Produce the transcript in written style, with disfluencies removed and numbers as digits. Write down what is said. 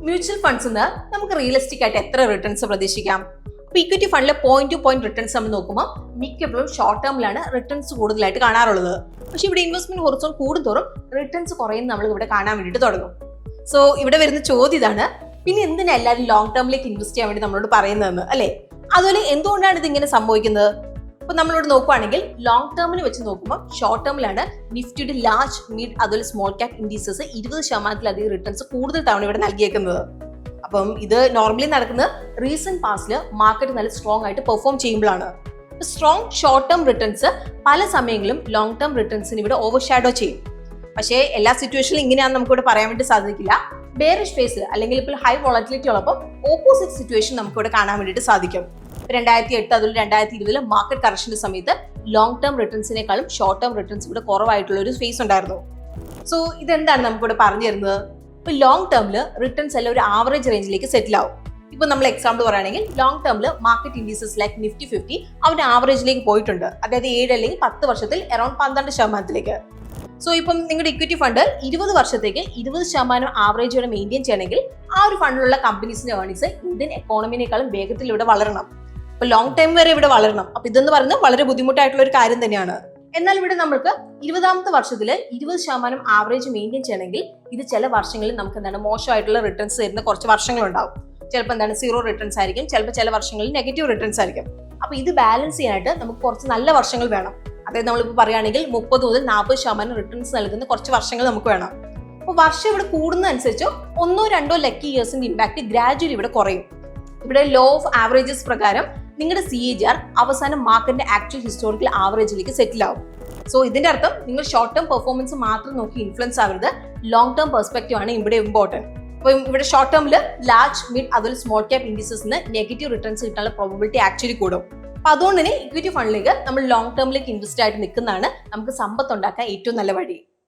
Mutual funds നമുക്ക് realistic ആയിട്ട് എത്ര റിട്ടേൺസ് പ്രതീക്ഷിക്കാം? അപ്പൊ ഇക്വിറ്റി ഫണ്ടിലെ പോയിന്റ് ടു പോയിന്റ് റിട്ടേൺസ് നമ്മൾ നോക്കുമ്പോൾ മിക്കപ്പോഴും ഷോർട്ട് ടേമിലാണ് റിട്ടേൺസ് കൂടുതലായിട്ട് കാണാറുള്ളത്. പക്ഷെ ഇവിടെ ഇൻവെസ്റ്റ്മെന്റ് ഹൊറിസോൺ കൂടുന്തോറും റിട്ടേൺസ് കുറയും നമ്മൾ ഇവിടെ കാണാൻ വേണ്ടിയിട്ട് തുടങ്ങും. സോ ഇവിടെ വരുന്ന ചോദ്യം ഇതാണ്, പിന്നെ എന്തിനാ എല്ലാവരും ലോങ് ടേമിലേക്ക് ഇൻവെസ്റ്റ് ചെയ്യാൻ വേണ്ടി നമ്മളോട് പറയുന്നതെന്ന് അല്ലേ? അതുപോലെ എന്തുകൊണ്ടാണ് ഇത് ഇങ്ങനെ സംഭവിക്കുന്നത്? അപ്പൊ നമ്മളിവിടെ നോക്കുവാണെങ്കിൽ ലോങ് ടേമിൽ വെച്ച് നോക്കുമ്പോൾ ഷോർട്ട് ടേമിലാണ് നിഫ്റ്റിയുടെ ലാർജ് മിഡ് അതുപോലെ സ്മോൾ ക്യാപ് ഇൻഡീസസ് 20% റിട്ടേൺസ് കൂടുതൽ തവണ ഇവിടെ നൽകിയേക്കുന്നത്. അപ്പം ഇത് നോർമലി നടക്കുന്നത് റീസെന്റ് പാസ്റ്റില് മാർക്കറ്റ് നല്ല സ്ട്രോങ് ആയിട്ട് പെർഫോം ചെയ്യുമ്പോഴാണ്. സ്ട്രോങ് ഷോർട്ട് ടേം റിട്ടേൺസ് പല സമയങ്ങളിലും ലോങ് ടേം റിട്ടേൺസിന് ഇവിടെ ഓവർ ഷാഡോ ചെയ്യും. പക്ഷേ എല്ലാ സിറ്റുവേഷനിലും ഇങ്ങനെയാണെന്ന് നമുക്കിവിടെ പറയാൻ വേണ്ടി സാധിക്കില്ല. ബെയറിഷ് ഫേസ് അല്ലെങ്കിൽ ഇപ്പോൾ ഹൈ വോളറ്റിലിറ്റി ഉള്ളപ്പോൾ ഓപ്പോസിറ്റ് സിറ്റുവേഷൻ നമുക്കിവിടെ കാണാൻ വേണ്ടിയിട്ട് സാധിക്കും. 2008 അതുപോലെ 2020 മാർക്കറ്റ് കറക്ഷന്റെ സമയത്ത് ലോങ് ടേം റിട്ടേൺസിനേക്കാളും ഷോർട്ട് ടേം റിട്ടേൺസ് ഇവിടെ കുറവായിട്ടുള്ള ഒരു ഫേസ് ഉണ്ടായിരുന്നു. സോ ഇതെന്താണ് നമുക്കിവിടെ പറഞ്ഞു തരുന്നത്? ഇപ്പൊ ലോങ് ടേമിൽ റിട്ടേൺസ് എല്ലാം ഒരു ആവറേജ് റേഞ്ചിലേക്ക് സെറ്റിൽ ആവും. ഇപ്പൊ നമ്മൾ എക്സാമ്പിൾ പറയുകയാണെങ്കിൽ ലോങ് ടേമിൽ മാർക്കറ്റ് ഇൻഡീസസ് ലൈക്ക് നിഫ്റ്റി 50 അവരുടെ ആവറേജിലേക്ക് പോയിട്ടുണ്ട്. അതായത് 7 അല്ലെങ്കിൽ 10 വർഷത്തിൽ അറൌണ്ട് 12%. സോ ഇപ്പം നിങ്ങളുടെ ഇക്വിറ്റി ഫണ്ട് 20 വർഷത്തേക്ക് 20% ആവറേജ് മെയിൻറ്റെയിൻ ചെയ്യണമെങ്കിൽ ആ ഒരു ഫണ്ടിലുള്ള കമ്പനീസിന്റെ ഏർണിങ്സ് ഇന്ത്യൻ എക്കോണമിനേക്കാളും വേഗത്തിൽ ഇവിടെ വളരണം. അപ്പൊ ലോങ് ടൈം വരെ ഇവിടെ വളരണം. അപ്പൊ ഇതെന്ന് പറയുന്നത് വളരെ ബുദ്ധിമുട്ടായിട്ടുള്ള ഒരു കാര്യം തന്നെയാണ്. എന്നാൽ ഇവിടെ നമുക്ക് 20ാമത്തെ വർഷത്തിൽ 20% ആവറേജ് മെയിൻറ്റെയിൻ ചെയ്യണമെങ്കിൽ ഇത് ചില വർഷങ്ങളിൽ നമുക്ക് മോശമായിട്ടുള്ള റിട്ടേൺസ് തരുന്ന കുറച്ച് വർഷങ്ങളുണ്ടാവും. ചിലപ്പോൾ 0 റിട്ടേൺസ് ആയിരിക്കും, ചിലപ്പോൾ ചില വർഷങ്ങളിൽ നെഗറ്റീവ് റിട്ടേൺസ് ആയിരിക്കും. അപ്പൊ ഇത് ബാലൻസ് ചെയ്യാനായിട്ട് നമുക്ക് കുറച്ച് നല്ല വർഷങ്ങൾ വേണം. അതായത് നമ്മളിപ്പോൾ പറയുകയാണെങ്കിൽ 30 മുതൽ 40% റിട്ടേൺസ് നൽകുന്ന കുറച്ച് വർഷങ്ങൾ നമുക്ക് വേണം. അപ്പോൾ വർഷം ഇവിടെ കൂടുന്നതനുസരിച്ച് 1-2 ലക്കി ഇയേഴ്സിന്റെ ഇമ്പാക്ട് ഗ്രാജുവലി ഇവിടെ കുറയും. ഇവിടെ ലോ ഓഫ് ആവറേജസ് പ്രകാരം നിങ്ങളുടെ CAGR അവസാനം മാർക്കറ്റിന്റെ ആക്ച്വൽ ഹിസ്റ്റോറിക്കൽ ആവറേജിലേക്ക് സെറ്റിൽ ആവും. സോ ഇതിന്റെ അർത്ഥം നിങ്ങൾ ഷോർട്ട് ടേം പെർഫോമൻസ് മാത്രം നോക്കി ഇൻഫ്ലുവൻസ് ആവരുത്, ലോങ് ടേം പെർസ്പെക്റ്റീവ് ആണ് ഇവിടെ ഇമ്പോർട്ടന്റ്. അപ്പോൾ ഇവിടെ ഷോർട്ട് ടേമിൽ ലാർജ് മിഡ് അതുപോലെ സ്മോൾ ക്യാപ് ഇൻഡീസസിന് നെഗറ്റീവ് റിട്ടേൺസ് കിട്ടാനുള്ള പ്രോബബിലിറ്റി ആക്ച്വലി കൂടും. അപ്പൊ അതുകൊണ്ട് തന്നെ ഇക്വിറ്റി ഫണ്ടിലേക്ക് നമ്മൾ ലോങ് ടേമിലേക്ക് ഇൻവെസ്റ്റ് ആയിട്ട് നിൽക്കുന്നതാണ് നമുക്ക് സമ്പത്ത് ഉണ്ടാക്കാൻ ഏറ്റവും നല്ല വഴി.